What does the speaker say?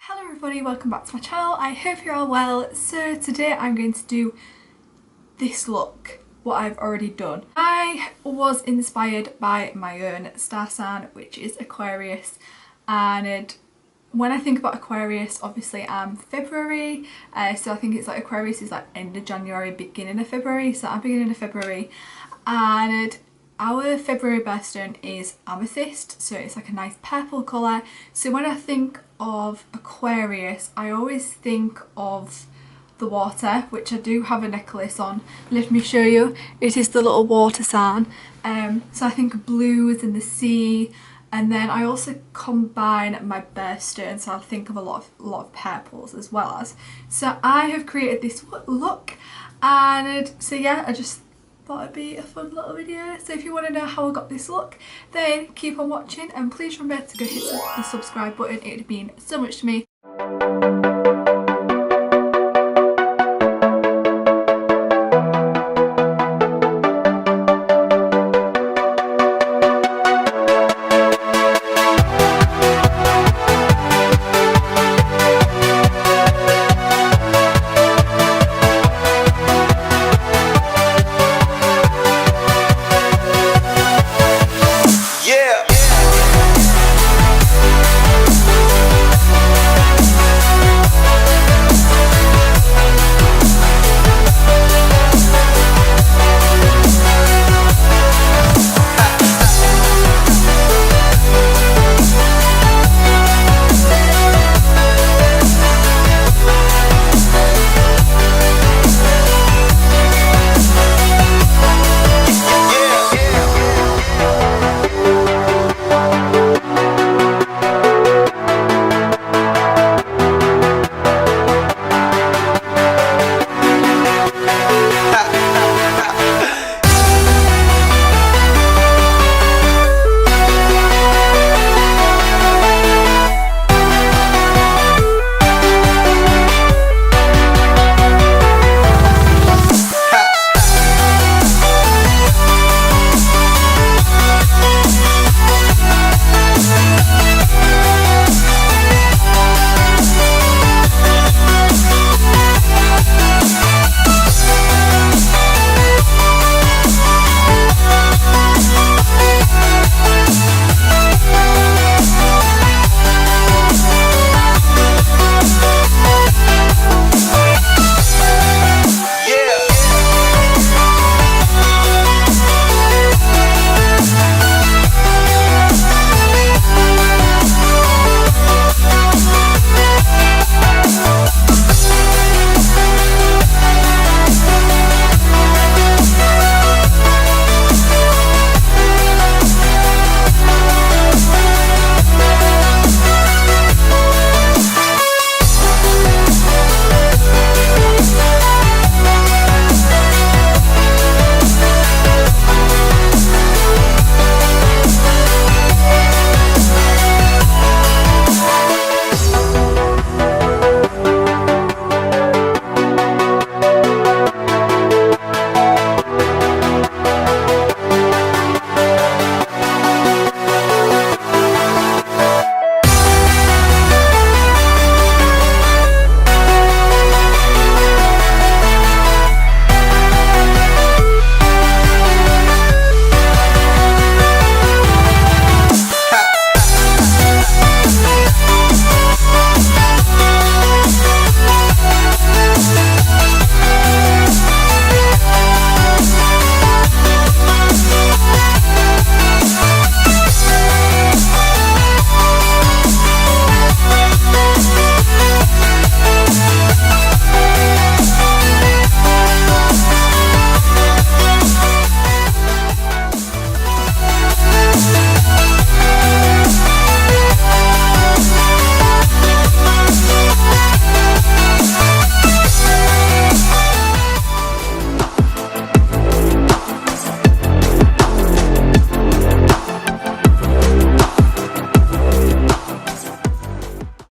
Hello everybody, welcome back to my channel. I hope you're all well. So today I'm going to do this look, what I've already done. I was inspired by my own star sign, which is Aquarius, and when I think about Aquarius, obviously I'm February, so I think it's like Aquarius is like end of January, beginning of February, so I'm beginning of February, and our February birthstone is Amethyst, so it's like a nice purple colour. So when I think of Aquarius, I always think of the water, which I do have a necklace on. Let me show you. It is the little water sign. So I think of blues and the sea, and then I also combine my birthstone, so I think of a lot of purples as well as. So I have created this look, and so yeah, I just thought it'd be a fun little video. So if you want to know how I got this look, then keep on watching, and please remember to go hit the subscribe button. It would mean so much to me.